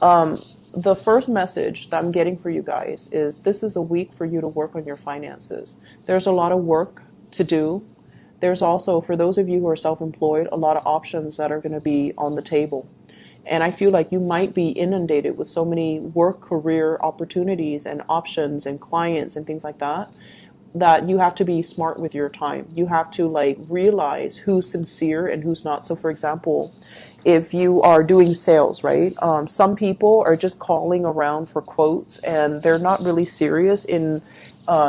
The first message that I'm getting for you guys is this is a week for you to work on your finances. There's a lot of work to do. There's also, for those of you who are self-employed, a lot of options that are going to be on the table. And I feel like you might be inundated with so many work career opportunities and options and clients and things like that, that you have to be smart with your time. You have to like realize who's sincere and who's not. So for example, if you are doing sales, right? Some people are just calling around for quotes and they're not really serious in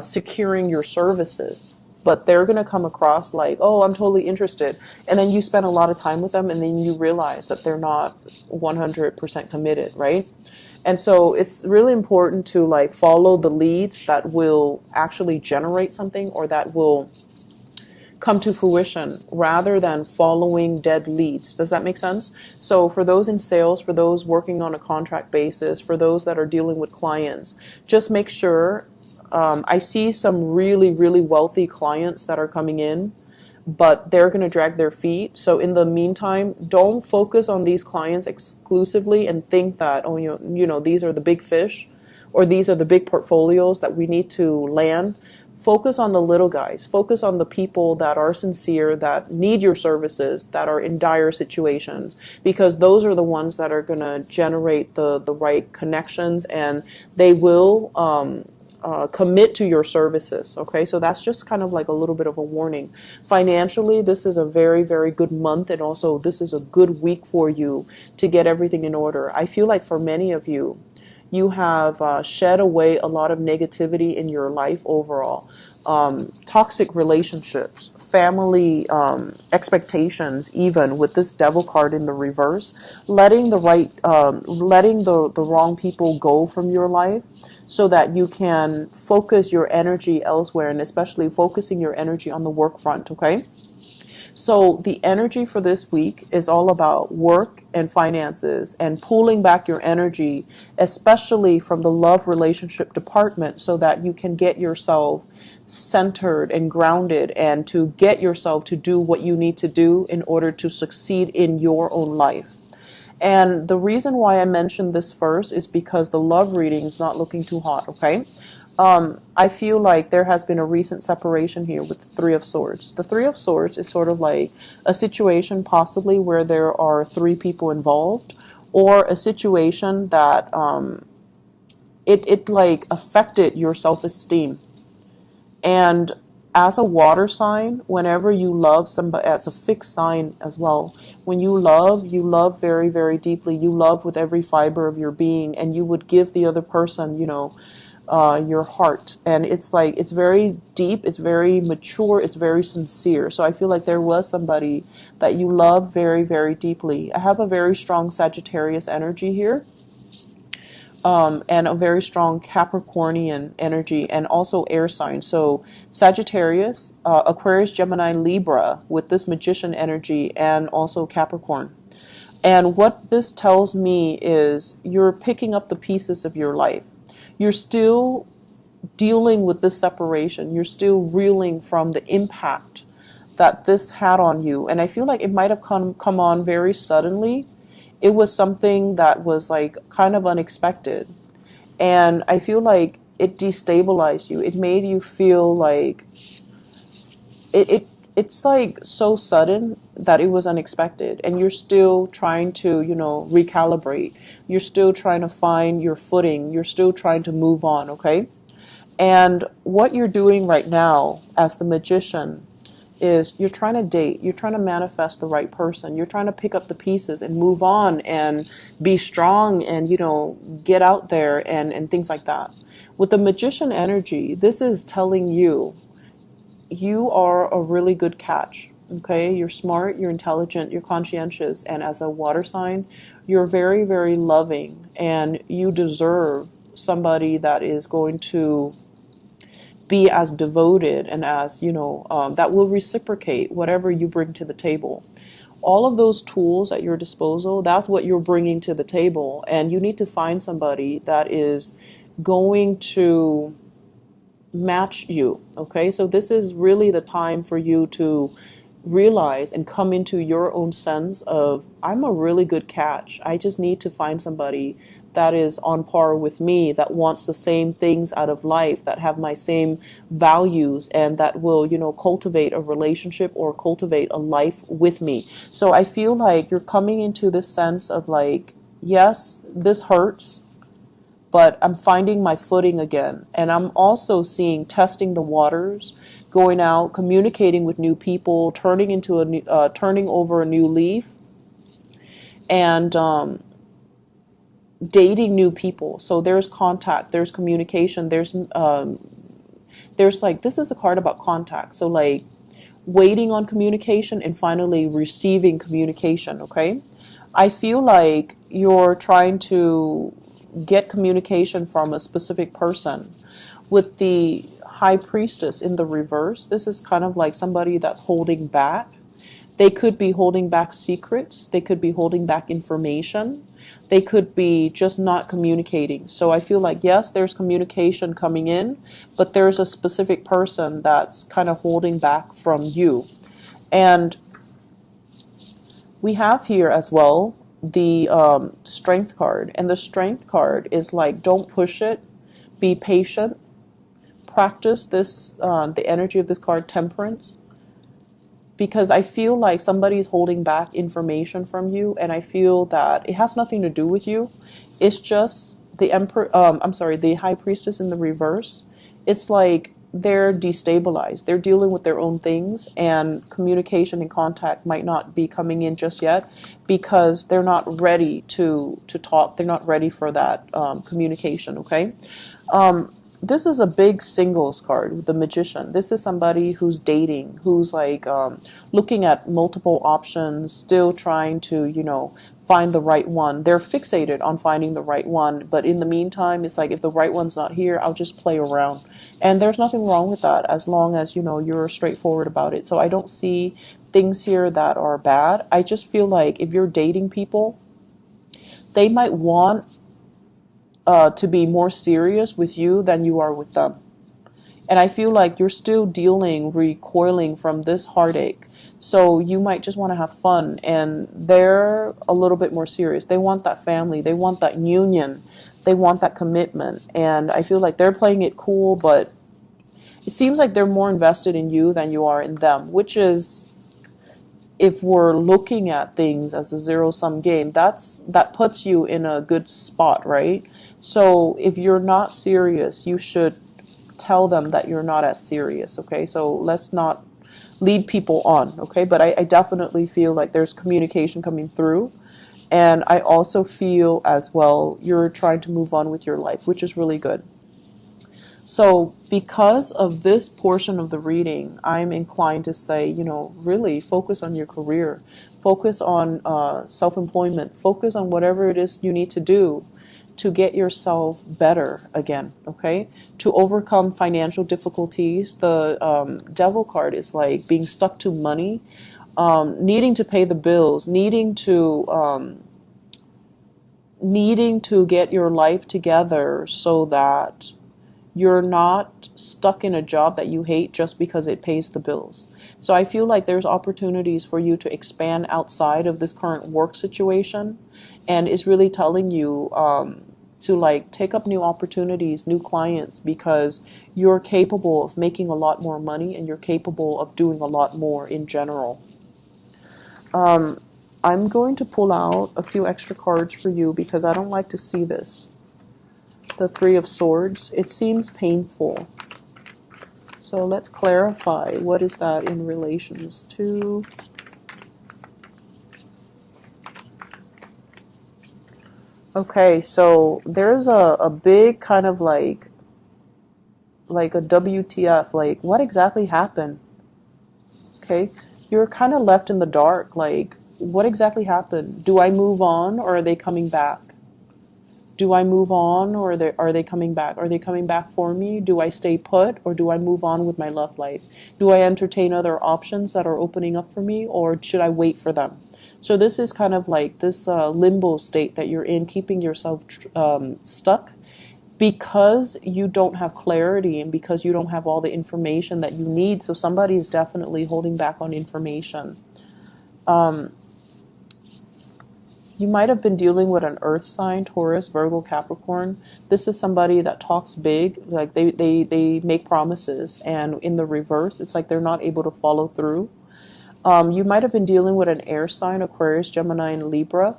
securing your services. But they're going to come across like, oh, I'm totally interested. And then you spend a lot of time with them and then you realize that they're not 100% committed, right? And so it's really important to like follow the leads that will actually generate something or that will come to fruition rather than following dead leads. Does that make sense? So for those in sales, for those working on a contract basis, for those that are dealing with clients, just make sure. I see some really, really wealthy clients that are coming in, but they're going to drag their feet. So in the meantime, don't focus on these clients exclusively and think that, oh, these are the big fish or these are the big portfolios that we need to land. Focus on the little guys. Focus on the people that are sincere, that need your services, that are in dire situations, because those are the ones that are going to generate the right connections and they will commit to your services. Okay, so that's just kind of like a little bit of a warning. Financially, this is a very, very good month, and also this is a good week for you to get everything in order. I feel like for many of you, you have shed away a lot of negativity in your life overall. Toxic relationships, family expectations, even with this devil card in the reverse, letting the wrong people go from your life so that you can focus your energy elsewhere, and especially focusing your energy on the work front, okay? So the energy for this week is all about work and finances and pulling back your energy, especially from the love relationship department, so that you can get yourself centered and grounded and to get yourself to do what you need to do in order to succeed in your own life. And the reason why I mentioned this first is because the love reading is not looking too hot, okay? I feel like there has been a recent separation here with the Three of Swords. The Three of Swords is sort of like a situation possibly where there are three people involved, or a situation that it like affected your self-esteem. And as a water sign, whenever you love somebody, as a fixed sign as well, when you love very, very deeply. You love with every fiber of your being, and you would give the other person, your heart. And it's like, it's very deep, it's very mature, it's very sincere. So I feel like there was somebody that you love very, very deeply. I have a very strong Sagittarius energy here. And a very strong Capricornian energy, and also air sign. So Sagittarius, Aquarius, Gemini, Libra with this Magician energy, and also Capricorn. And what this tells me is you're picking up the pieces of your life. You're still dealing with this separation. You're still reeling from the impact that this had on you. And I feel like it might have come on very suddenly. It was something that was like kind of unexpected. And I feel like it destabilized you. It made you feel like it's like so sudden that it was unexpected. And you're still trying to, recalibrate. You're still trying to find your footing. You're still trying to move on, okay? And what you're doing right now as the Magician is you're trying to date, you're trying to manifest the right person, you're trying to pick up the pieces and move on and be strong and, get out there and things like that. With the Magician energy, this is telling you, you are a really good catch, okay? You're smart, you're intelligent, you're conscientious, and as a water sign, you're very, very loving, and you deserve somebody that is going to be as devoted and as, that will reciprocate whatever you bring to the table. All of those tools at your disposal, that's what you're bringing to the table. And you need to find somebody that is going to match you. Okay, so this is really the time for you to realize and come into your own sense of, I'm a really good catch. I just need to find somebody that is on par with me, that wants the same things out of life, that have my same values, and that will, cultivate a relationship or cultivate a life with me. So I feel like you're coming into this sense of like, yes, this hurts, but I'm finding my footing again. And I'm also seeing testing the waters, going out, communicating with new people, turning over a new leaf, and dating new people. So there's contact, there's communication, there's like, this is a card about contact. So like waiting on communication and finally receiving communication. Okay, I feel like you're trying to get communication from a specific person. With the High Priestess in the reverse, this is kind of like somebody that's holding back. They could be holding back secrets. They could be holding back information. They could be just not communicating. So I feel like, yes, there's communication coming in, but there's a specific person that's kind of holding back from you. And we have here as well the Strength card. And the Strength card is like, don't push it. Be patient. Practice this, the energy of this card, Temperance. Because I feel like somebody's holding back information from you, and I feel that it has nothing to do with you. It's just the the High Priestess in the reverse. It's like they're destabilized. They're dealing with their own things, and communication and contact might not be coming in just yet because they're not ready to talk. They're not ready for that communication, okay? This is a big singles card, the Magician. This is somebody who's dating, who's like looking at multiple options, still trying to, find the right one. They're fixated on finding the right one, but in the meantime, it's like, if the right one's not here, I'll just play around. And there's nothing wrong with that as long as, you're straightforward about it. So I don't see things here that are bad. I just feel like if you're dating people, they might want to be more serious with you than you are with them. And I feel like you're still recoiling from this heartache. So you might just want to have fun, and they're a little bit more serious. They want that family. They want that union. They want that commitment. And I feel like they're playing it cool, but it seems like they're more invested in you than you are in them, which is, if we're looking at things as a zero-sum game, that puts you in a good spot, right? So if you're not serious, you should tell them that you're not as serious, okay? So let's not lead people on, okay? But I definitely feel like there's communication coming through. And I also feel as well you're trying to move on with your life, which is really good. So because of this portion of the reading, I'm inclined to say, really focus on your career, focus on self-employment, focus on whatever it is you need to do to get yourself better again, okay? To overcome financial difficulties. The Devil card is like being stuck to money, needing to pay the bills, needing to get your life together so that you're not stuck in a job that you hate just because it pays the bills. So I feel like there's opportunities for you to expand outside of this current work situation, and it's really telling you to like take up new opportunities, new clients, because you're capable of making a lot more money and you're capable of doing a lot more in general. I'm going to pull out a few extra cards for you because I don't like to see this. The Three of Swords. It seems painful. So let's clarify. What is that in relations to? Okay, so there's a big kind of like a WTF, like what exactly happened? Okay, you're kind of left in the dark, like what exactly happened? Do I move on, or are they coming back? Do I move on, or are they coming back? Are they coming back for me? Do I stay put, or do I move on with my love life? Do I entertain other options that are opening up for me, or should I wait for them? So this is kind of like this limbo state that you're in, keeping yourself stuck. because you don't have clarity and because you don't have all the information that you need. So somebody is definitely holding back on information. You might have been dealing with an earth sign, Taurus, Virgo, Capricorn. This is somebody that talks big, like they make promises, and in the reverse, it's like they're not able to follow through. You might have been dealing with an air sign, Aquarius, Gemini, and Libra.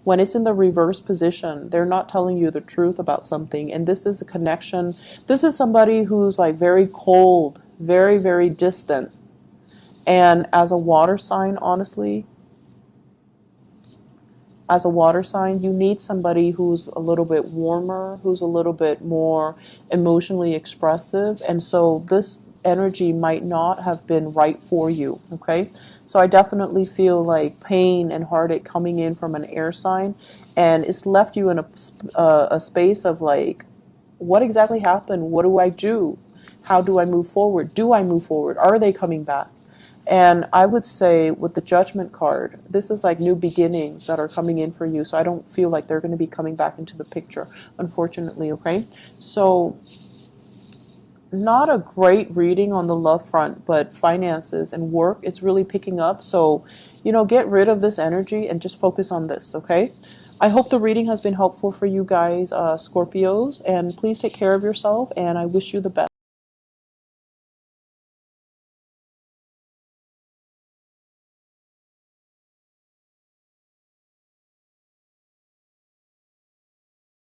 When it's in the reverse position, they're not telling you the truth about something. And this is a connection. This is somebody who's like very cold, very, very distant. And as a water sign, honestly, as a water sign, you need somebody who's a little bit warmer, who's a little bit more emotionally expressive. And so this energy might not have been right for you, okay? So I definitely feel like pain and heartache coming in from an air sign, and it's left you in a space of like, what exactly happened? What do I do? How do I move forward? Do I move forward? Are they coming back? And I would say with the Judgment card, this is like new beginnings that are coming in for you. So I don't feel like they're going to be coming back into the picture, unfortunately, okay? So not a great reading on the love front, but finances and work, it's really picking up. So, you know, get rid of this energy and just focus on this, okay? I hope the reading has been helpful for you guys, Scorpios, and please take care of yourself, and I wish you the best.